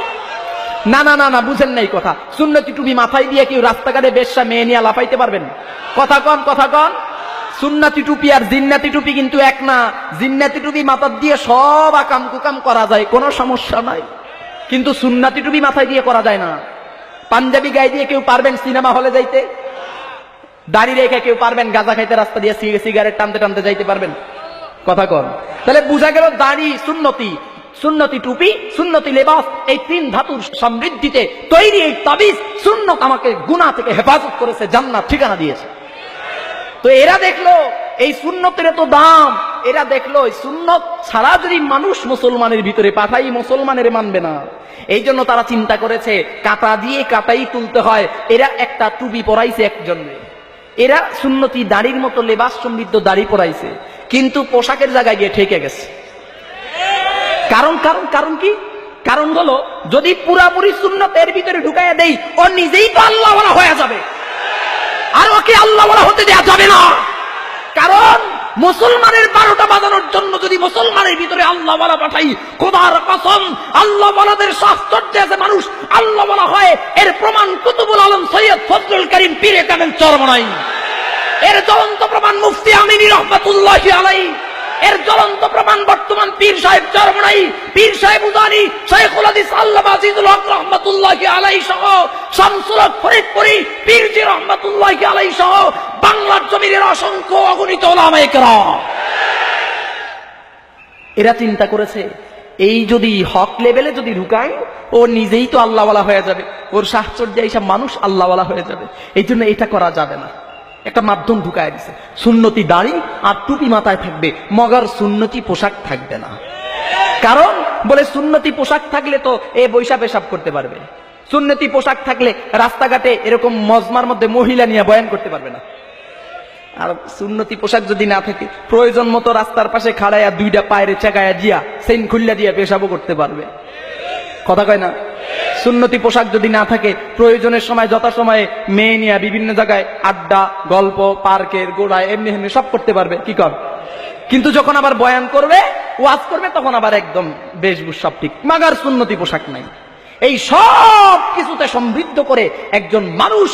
না না না না, বুঝেন নাই কথা। সুন্নতি টুপি মাথায় দিয়ে কেউ রাস্তাঘাটে বেশ্যা মেয়ে নিয়ে লাফাইতে পারবেন? কথা কন, কথা কন। সুন্নতি টুপি আর জিন্নাতি টুপি কিন্তু এক না। জিন্নাতি টুপি মাথার দিয়ে সব আকাম কুকাম করা যায়, কোনো সমস্যা নাই, কিন্তু সুন্নতি টুপি মাথায় দিয়ে করা যায় না। পাঞ্জাবি গায়ে দিয়ে কেউ পারবেন সিনেমা হলে যাইতে? দাড়ি রেখে কেউ পারবেন গাঁজা খাইতে রাস্তা দিয়ে সিগারেট টানতে টানতে যাইতে পারবেন? কথা কন। তাহলে বুঝা গেল দাড়ি সুন্নতি, সুন্নতি টুপি, সুন্নতি লেবাস, এই 3 ধাতুর সমৃদ্ধিতে তৈরি এই তাবিজ সুন্নত আমাকে গুনাহ থেকে হেফাজত করেছে, জান্নাত ঠিকানা দিয়েছে। তো এরা দেখলো এই সুন্নতের এত দাম, এরা দেখলো এই সুন্নত ছাড়া যদি মানুষ মুসলমানের ভিতরে পাঠাই, মুসলমানের মানবে না। এই জন্য তারা চিন্তা করেছে কাঁটা দিয়ে কাঁটাই তুলতে হয়। এরা একটা টুপি পরাইছে একজনে, এরা সুন্নতি দাড়ির মতো লেবাস সমৃদ্ধ দাড়ি পরাইছে, কিন্তু পোশাকের জায়গায় গিয়ে ঠেকে গেছে। কারণ কি? কারণ হলো যদি পুরাপুরি সুন্নতের ভিতরে ঢুকাইয়া দেই, ও নিজেই তো আল্লাহ ওয়ালা হয়ে যাবে, আর ওকে আল্লাহ ওয়ালা হতে দেয়া যাবে না। কারণ মুসলমানের 12টা বাজানোর জন্য যদি মুসলমানের ভিতরে আল্লাহ ওয়ালা পাঠাই, খোদার কসম আল্লাহ ওয়ালাদের শাস্ত্রে আছে মানুষ আল্লাহ ওয়ালা হয়। এর প্রমাণ কুতুবুল আলম সৈয়দ ফজলুল করিম পীরে কামেল চরমনাই, এর জ্বলন্ত প্রমাণ মুফতি আমিনী রহমাতুল্লাহি আলাইহি, এর জ্বলন্ত প্রমাণ বর্তমান পীর সাহেব চরমনাই, পীর সাহেব উজানি, শাইখুল হাদিস আল্লামা আজিজুল হক রহমাতুল্লাহি আলাইহি সহ শামসুল হক ফরিদপুরি, পীরজি রহমাতুল্লাহি আলাইহি সহ বাংলার জমিনের অসংখ্য অগণিত উলামায়ে কেরাম। এরা চিন্তা করেছে এই যদি হক লেভেলে যদি ঢুকায়, ও নিজেই তো আল্লাহওয়ালা হয়ে যাবে, ওর সাহচর্যে এইসব মানুষ আল্লাহওয়ালা হয়ে যাবে। এই জন্য এটা করা যাবে না। একটা মাধ্যম ঢুকায় দিছে, সুন্নতি দাড়ি আর টুপি মাথায় থাকবে, মগর সুন্নতি পোশাক থাকবে না। কারণ বলে সুন্নতি পোশাক থাকলে তো এ বৈশা পেশাব করতে পারবে, সুন্নতি পোশাক থাকলে রাস্তাঘাটে এরকম মজমার মধ্যে মহিলা নিয়ে বয়ান করতে পারবে না। আর সুন্নতি পোশাক যদি না থাকে, প্রয়োজন মতো রাস্তার পাশে খাড়াইয়া 2টা পায়ের চেকায়া দিয়া সেন খুল্লা দিয়া পেশাবও করতে পারবে। কথা কয় না? সুন্নতি পোশাক যদি না থাকে, প্রয়োজনের সময় যথাসময়ে মেয়ে নিয়ে বিভিন্ন জায়গায় আড্ডা, গল্প, পার্কের গোড়ায় এমনি এমনি সব করতে পারবে। কি কর? কিন্তু যখন আবার বয়ান করবে, ওয়াজ করবে তখন আবার একদম বেশভূষ সব ঠিক, মাগার সুন্নতি পোশাক নাই। এই সব কিছুতে সমৃদ্ধ করে একজন মানুষ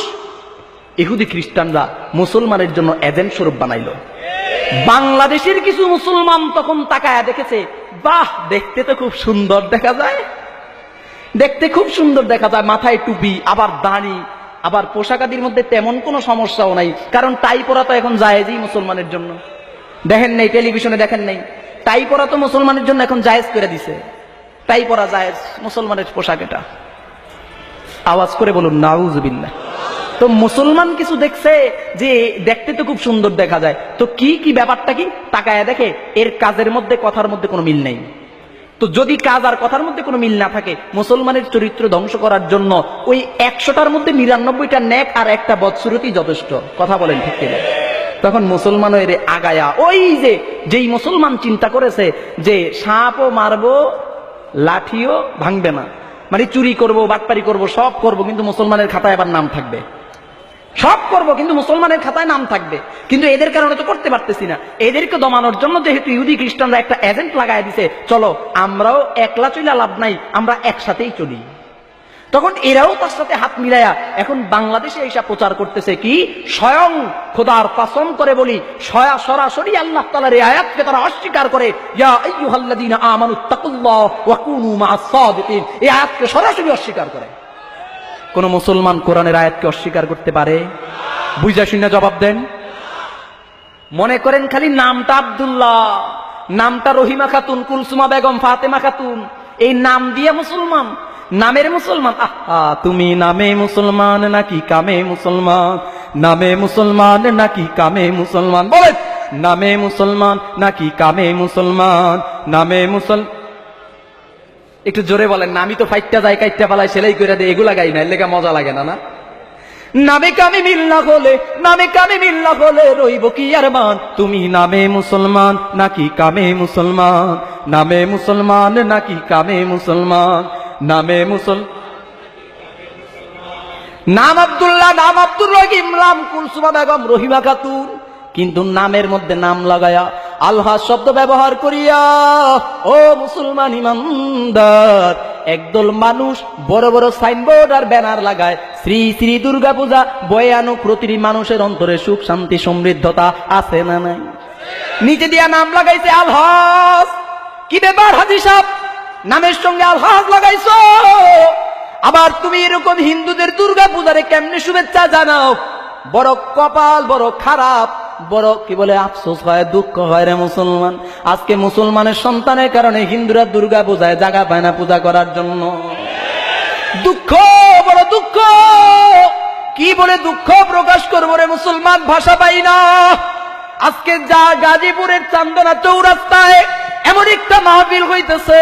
ইহুদি খ্রিস্টানরা মুসলমানের জন্য এজেন্ট স্বরূপ বানাইলো। বাংলাদেশের কিছু মুসলমান তখন তাকায়া দেখেছে, বাহ দেখতে তো খুব সুন্দর দেখা যায়, দেখতে খুব সুন্দর দেখা যায়, মাথায় টুপি, আবার দাড়ি, আবার পোশাক আদির মধ্যে তেমন কোনো সমস্যাও নাই, কারণ টাই পরা তো এখন জায়েজই মুসলমানের জন্য। দেখেন নাই, টেলিভিশনে দেখেন নাই, টাই পরা তো মুসলমানের জন্য এখন জায়েজ করে দিছে, টাই পরা জায়েজ, মুসলমানের পোশাক এটা। আওয়াজ করে বলুন নাউজুবিল্লাহ। তো মুসলমান কিছু দেখছে যে দেখতে তো খুব সুন্দর দেখা যায়, তো কি কি ব্যাপারটা কি তাকায় দেখে, এর কাজের মধ্যে কথার মধ্যে কোনো মিল নেই। তো যদি কাজ আর কথার মধ্যে কোনো মিল না থাকে, মুসলমানের চরিত্র ধ্বংস করার জন্য ওই 100টার মধ্যে 99টা নেক আর একটা বদসুরতি যথেষ্ট। কথা বলেন ঠিক কিনা? তখন মুসলমান এর আগায়া, ওই যে যেই মুসলমান চিন্তা করেছে যে সাপও মারবো লাঠিও ভাঙবে না, মানে চুরি করব, বাটপারি করব, সব করব, কিন্তু মুসলমানের খাতায় আবার নাম থাকবে, সব করব কিন্তু মুসলমানের খাতায় নাম থাকবে, কিন্তু এদের কারণে তো করতে পারতেছি না। এদেরকে দমানোর জন্য যেহেতু ইহুদি খ্রিস্টানরা একটা এজেন্ট লাগাই দিছে, চলো আমরাও একলা চইলা লাভ নাই, আমরা একসাথেই চলি। তখন এরাও তার সাথে হাত মিলাইয়া এখন বাংলাদেশে এসে প্রচার করতেছে কি, স্বয়ং খোদার কসম করে বলি, সরাসরি আল্লাহ তাআলার এই আয়াতকে তারা অস্বীকার করে, ইয়া আইয়ুহাল্লাযীনা আমানুত্তাকুল্লাহ ওয়া কুনু মাআস সাদিকিন, এই আয়াতকে সরাসরি অস্বীকার করে। কোন মুসলমান কোরআনের আয়াতকে অস্বীকার করতে পারে? বুঝা শুনে জবাব দেন। মনে করেন খালি নামটা আব্দুল্লাহ, নামটা রহিমা খাতুন, কুলসুমা বেগম, ফাতেমা খাতুন, এই নাম দিয়ে মুসলমান, নামের মুসলমান। আহা, তুমি নামে মুসলমান নাকি কামে মুসলমান, নামে মুসলমান নাকি কামে মুসলমান, বলেন নামে মুসলমান নাকি কামে মুসলমান, নামে একটু জোরে বলেন না, আমি তো ফাইটটা যাই, কাইটটা পালাই, সেলাই করে দেয়, এগুলা গাই না, এর লেগে মজা লাগে না। না নামে কামে মিল না হলে, নামে কামে মিল না হলে রইব কি আর মান, তুমি নামে মুসলমান নাকি কামে মুসলমান, নামে মুসলমান নাকি কামে মুসলমান, নামে নাম আব্দুল্লাহ, নাম আব্দুর রহিম, নাম কুলসুমা বেগম, রহিমা খাতুন, কিন্তু নামের মধ্যে নাম লাগায়া আল্লাহ শব্দ ব্যবহার করিয়া, ও মুসলমান ইমানদার, একদল মানুষ বড় বড় সাইনবোর্ড আর ব্যানার লাগায়, শ্রী শ্রী দুর্গা পূজা বয়ে আনুক, প্রতিটি মানুষের অন্তরে সুখ শান্তি সমৃদ্ধতা আছে না নাই? নিচে দিয়া নাম লাগাইছে আলহাজ। কি ব্যাপার হাজী সাহেব, নামের সঙ্গে আলহাজ লাগাইছো? আবার তুমি এরকম হিন্দুদের দুর্গা পূজারে কেমনে শুভেচ্ছা জানাও? বড় কপাল, বড় খারাপ, বড় কি বলে আফসোস হয়, দুঃখ হয় রে মুসলমান। আজকে মুসলমানের সন্তানের কারণে হিন্দুরা দুর্গা পূজায় জায়গা পায় না পূজা করার জন্য। দুঃখ, বড় দুঃখ, কি বলে দুঃখ প্রকাশ করবো রে মুসলমান, ভাষা পাই না। আজকে যা গাজীপুরের চান্দনা চৌরাস্তায় এমন একটা মাহফিল হইতেছে,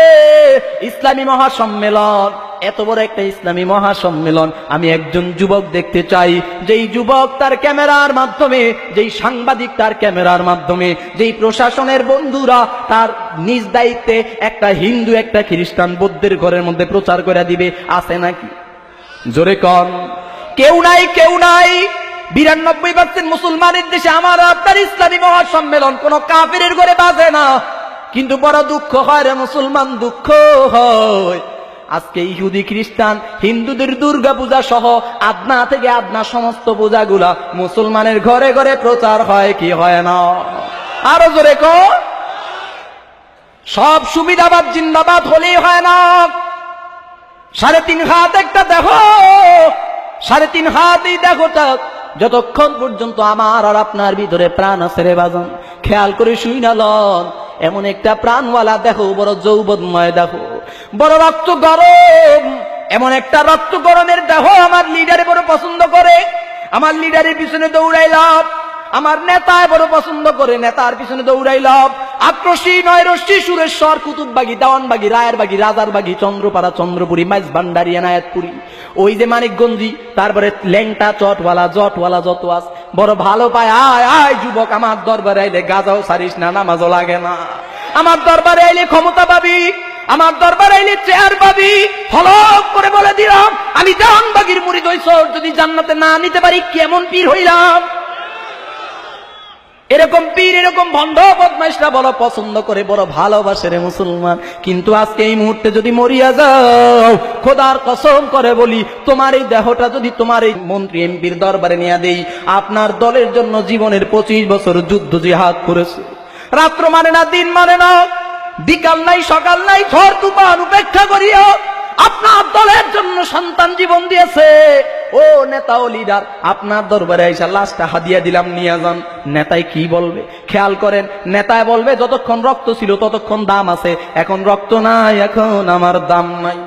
ইসলামী মহাসম্মেলন, এত বড় একটা ইসলামী মহাসম্মেলন। আমি একজন যুবক দেখতে চাই, যেই যুবক তার ক্যামেরার মাধ্যমে, যেই সাংবাদিক তার ক্যামেরার মাধ্যমে, যেই প্রশাসনের বন্ধুরা তার নিজ দায়িত্বে একটা হিন্দু, একটা খ্রিস্টান, বৌদ্ধের ঘরের মধ্যে প্রচার করে দিবে, আছে নাকি? জোরে কন। কেউ নাই, কেউ নাই। 92% মুসলমানের দেশে আমার আপনার ইসলামী মহাসম্মেলন কোন কাফিরের ঘরে বাজে না। কিন্তু বড় দুঃখ হয় রে মুসলমান, দুঃখ হয় আজকে ইহুদি খ্রিস্টান হিন্দুদের দুর্গা পূজা সহ আদনা থেকে আদনা সমস্ত পূজাগুলা মুসলমানের ঘরে ঘরে প্রচার হয় কি হয় না? আরো জোরে কো। সব সুবিধাবাদ জিন্দাবাদ হলেই হয় না। 3.5 হাত একটা দেখো, 3.5 হাতই দেখো, যতক্ষণ পর্যন্ত আমার আর আপনার ভিতরে প্রাণ আছে রে বাজন, খেয়াল করে শুই না লন। এমন একটা প্রাণওয়ালা দেখো, বড় যৌবনময় দেখো, বড় রক্ত গরম, এমন একটা রক্ত গরমের দেখো আমার লিডারে বড় পছন্দ করে, আমার লিডারের পিছনে দৌড়াইলাম, আমার নেতায় বড় পছন্দ করে, নেতার পিছনে দৌড়াইলাম। আক্রোশী নয় রশ্মি, সুরেশ্বর, কুতুববাগী, দেওয়ানবাগী, রায়েরবাগী, রাজারবাগী, চন্দ্রপাড়া, চন্দ্রপুরী, মাইজ ভান্ডারী, এনায়েতপুরী, ওই যে মানিকগঞ্জি, তারপরে ল্যাংটা, চটওয়ালা, জটওয়ালা, যত আস বড় ভালো পায়। আয় আয় যুবক, আমার দরবারে আইলে গাজাও সারিস না, নামাজও লাগে না। আমার দরবারে আইলে ক্ষমতা পাবি, আমার দরবারে আইলে চেয়ার পাবি। হলক করে বলে দিলাম, আমি দেওয়ানবাগীর মুরিদ হইছ, যদি জান্নাতে না নিতে পারি কেমন পীর হইলাম? এরকম পীর এরকম ভণ্ড বদমাইশরা বড় পছন্দ করে, বড় ভালোবাসে রে মুসলমান। কিন্তু আজকে এই মুহূর্তে যদি মরিয়া যাও, খোদার কসম করে বলি, তোমার এই দেহটা যদি তোমার এই মন্ত্রী এমপির দরবারে নিয়ে দেই, আপনার দলের জন্য জীবনের 25 বছর যুদ্ধ জিহাদ করেছে, রাত্র মানে না, দিন মানে না, বিকাল নাই সকাল নাই, ঝড় তুফান উপেক্ষা করিও আপনার দলের জন্য সন্তান জীবন দিয়েছে। ও নেতা ও লিডার, আপনার দরবারে এসে লাশটা হাদিয়া দিলাম, নিয়ে যান। নেতায় কি বলবে খেয়াল করেন? নেতায় বলবে যতক্ষণ রক্ত ছিল ততক্ষণ দাম আছে, এখন রক্ত নাই, এখন আমার দাম নাই।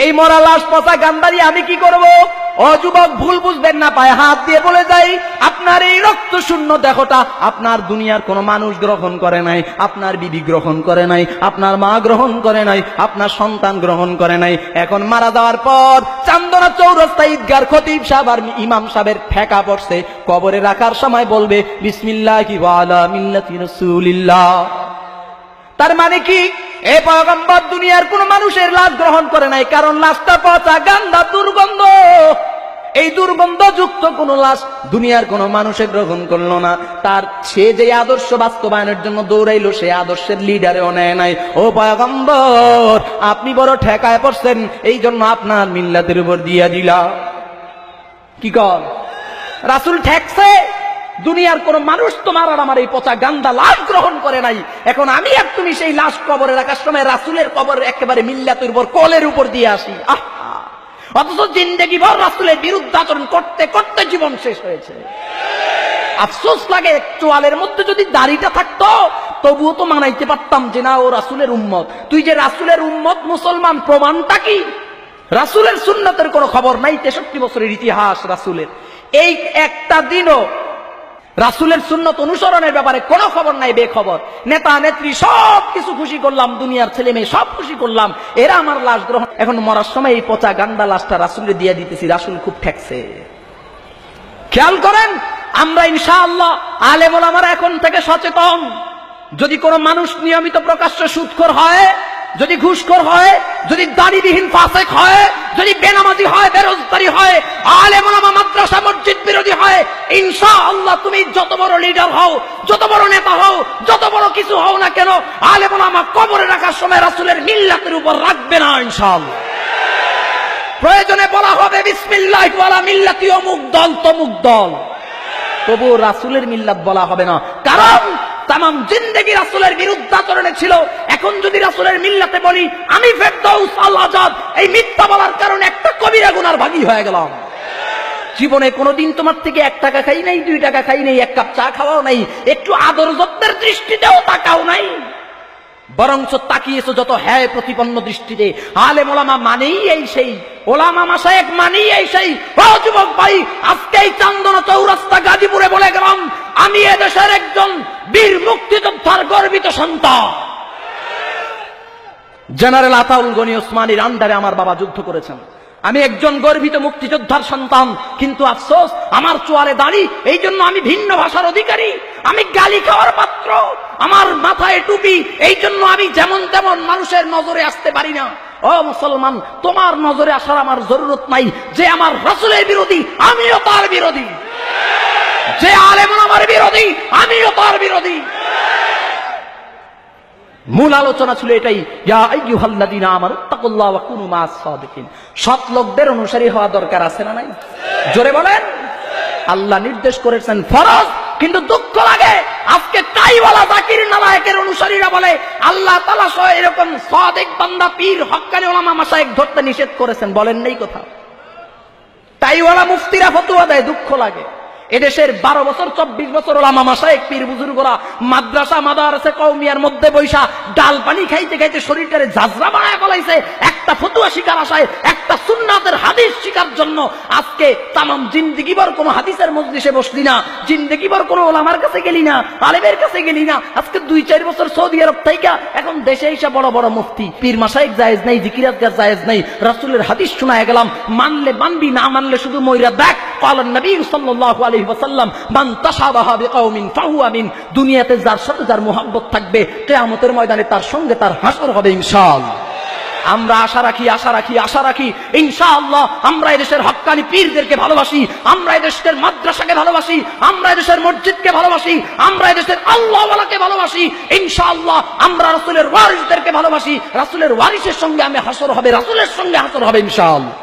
এই মরা লাশ পচা গান্ধারি আমি কি করব? ও যুবক, ভুল বুঝবেন না, পায়ে হাত দিয়ে বলে যাই, আপনার এই রক্ত শূন্য দেহটা আপনার দুনিয়ার কোন মানুষ গ্রহণ করে নাই, আপনার বিবি গ্রহণ করে নাই, আপনার মা গ্রহণ করে নাই, আপনার সন্তান গ্রহণ করে নাই। এখন মারা যাওয়ার পর চান্দনা চৌরাস্তা ঈদগার খতিব সাহেব আর ইমাম সাহেবের ঠেকা পড়ছে, কবরে রাখার সময় বলবে বিসমিল্লাহি ওয়া আলা মিল্লাতি রাসূলিল্লাহ। তার মানে কি? এ পয়গম্বর দুনিয়ার কোন মানুষের লাশ গ্রহণ করে নাই, কারণ লাশটা পচা গান্দা দুর্গন্ধ। এই দুর্গন্ধযুক্ত কোন লাশ দুনিয়ার কোন মানুষে গ্রহণ করলো না। তার সে যে আদর্শ বাস্তবায়নের জন্য দৌড়াইলো, সে আদর্শের লিডারেও নেয় নাই। ও পয়গম্বর, আপনি বড় ঠেকায় পড়ছেন, এই জন্য আপনার মিল্লাতের উপর দিয়া দিলা। কি কর? রাসূল ঠেকছে, দুনিয়ার কোন মানুষ তোমার আর আমার এই পচা গান্দা লাশ গ্রহণ করে নাই। এখন আমি আর তুমি সেই লাশ কবরে রাখার সময় রাসূলের কবর একেবারে মিল্লাতের উপর, কোলের উপর দিয়ে আসি। অথচ জিন্দেগি ভর রাসূলের বিরুদ্ধে আচরণ করতে করতে জীবন শেষ হয়েছে। আফসোস লাগে, চোয়ালের মধ্যে যদি দাড়িটা থাকতো তবুও তো মানাইতে পারতাম যে না, ও রাসূলের উম্মত। তুই যে রাসূলের উম্মত মুসলমান, প্রমাণটা কি? রাসূলের সুন্নতের কোনো খবর নাই, 63 বছরের ইতিহাস রাসূলের। এই একটা দিনও রাসূলের সুন্নত অনুসরণের ব্যাপারে কোনো খবর নাই, বেখবর। নেতা নেত্রী সব কিছু খুশি করলাম, দুনিয়ার ছেলে মেয়ে সব খুশি করলাম, এরা আমার লাশ গ্রহণ। এখন মরার সময় এই পচা গান্দা লাশটা রাসূলের দিয়ে দিতেছি, রাসূল খুব ঠেকছে। খেয়াল করেন, আমরা ইনশাআল্লাহ আলেম ওলামারা এখন থেকে সচেতন। যদি কোনো মানুষ নিয়মিত প্রকাশ্য সুদখোর হয়, যদি ঘুষখোর হয়, যদি দাড়িবিহীন ফাসেক হয়, যদি বেনামাজি হয়, বেরোজগারি হয়, আলেম ওলামা মাদ্রাসা মসজিদ বিরোধী হয়, ইনশাআল্লাহ তুমি যত বড় লিডার হও, যত বড় নেতা হও, যত বড় কিছু হও না কেন, আলেম ওলামা কবরে রাখার সময় রাসূলের মিল্লাতের উপর রাখবে না ইনশাআল্লাহ। প্রয়োজনে বলা হবে বিসমিল্লাহি ওয়ালা মিল্লাতি অমুক দল তমুক দল, তবু রাসূলের মিল্লাত বলা হবে না, কারণ তামাম জিন্দেগি রাসূলের বিরুদ্ধে আচরণে ছিল। এখন যদি রাসূলের মিল্লাতে বলি আমি ফেরদৌস আল আজাদ, এই মিথ্যা বলার কারণে একটা কবিরা গুনার ভাগী হয়ে গেলাম। জীবনে কোনোদিন তোমার থেকে 1 টাকা খাই নাই, 2 টাকা খাই নাই, 1 কাপ চা খাওয়াও নাই, একটু আদর যত্নের দৃষ্টিতেও তাকাও নাই, বরঞ্চ তাকিয়েছো যত হ্যায় প্রতিপন্ন দৃষ্টিতে। আলেম ওলামা মানেই এই সেই, ওলামা মাশায়েখ মানেই এই সেই। ও যুবক ভাই, আজকে এই চান্দনা চৌরাস্তা গাজীপুরে বলে গেলাম, আমি এদেশের একজন বীর মুক্তিযোদ্ধার গর্বিত সন্তান। জেনারেল আতাউল গনি ওসমানীর আন্ডারে আমার বাবা যুদ্ধ করেছেন। আমি একজন গর্বিত মুক্তিযোদ্ধার সন্তান, কিন্তু আফসোস আমার চোয়ালে দাড়ি, এই জন্য আমি ভিন্ন ভাষার অধিকারী, আমি গালি খাওয়ার পাত্র, আমার মাথায় টুপি, এই জন্য আমি যেমন তেমন মানুষের নজরে আসতে পারি না। ও মুসলমান, তোমার নজরে আসার আমার জরুরত নাই। যে আমার রাসূলের বিরোধী, আমিও তার বিরোধী। যে আলেম আমার বিরোধী, আমিও তার বিরোধী। মূল আলোচনা ছিল এটাই, ইয়া আইয়ুহাল্লাযীনা আমানু তাকুল্লাহ ওয়া কুনু মা'আস সাদিকিন। সৎ লোকদের অনুসারী হওয়া দরকার আছে না নাই? জোরে বলেন। আল্লাহ নির্দেশ করেছেন ফরজ, কিন্তু দুঃখ লাগে আজকে টাইওয়ালা জাকির নালায়েকের অনুসারীরা বলে আল্লাহ তাআলা সহ এরকম সাদিক বান্দা পীর হক্কানি ওলামা মাশায়েখ ধরতে নিষেধ করেছেন, বলেন নেই কথা। টাইওয়ালা মুফতিরা ফতোয়া দেয়, দুঃখ লাগে। এদেশের 12 বছর 24 বছর ওলামা মাশায়েখ পীর বুজুর্গরা মাদ্রাসা মাদারসা কওমিয়ার মধ্যে বৈশা ডাল পানি খাইতে খাইতে শরীরটারে ঝাঁঝরা বানায় ফলাইছে, একটা ফতোয়া শিকার আশায়, একটা সুন্নাতের হাদিস শিকার জন্য। আজকে তামাম জিন্দেগিভর কোনো হাদিসের মজলিসে বসলি না, জিন্দেগিভর কোনো ওলামার কাছে গেলি না, আলেমের কাছে গেলি না। আজকে 2-4 বছর সৌদি আরব থাইকা এখন দেশে এসে বড় বড় মুফতি, পীর মাশায়েখ জায়েজ নাই, জিকির আজকার জায়েজ নাই, রাসূলের হাদিস শোনায় গেলাম, মানলে মানবি, না মানলে শুধু মইরা দেখ। ক্বালান নবী সাল্লাল্লাহু আলাইহি ওয়াসাল্লাম, মান তাশাবাহা বিকাউমিন ফাহুয়া মিন। দুনিয়াতে যার সাথে যার মুহাব্বত থাকবে, কিয়ামতের ময়দানে তার সঙ্গে তার হাসর হবে ইনশাআল্লাহ। আমরা আশা রাখি ইনশাআল্লাহ আমরা এদেশের হক্কানি পীরদেরকে ভালোবাসি, আমরা এদেশের মাদ্রাসাকে ভালোবাসি, আমরা এদেশের মসজিদকে ভালোবাসি, আমরা এদেশের আল্লাহওয়ালাকে ভালোবাসি। ইনশাআল্লাহ আমরা রাসূলের ওয়ারিসদেরকে ভালোবাসি। রাসূলের ওয়ারিসের সঙ্গে আমি হাসর হবে, রাসূলের সঙ্গে হাসর হবে ইনশাআল্লাহ।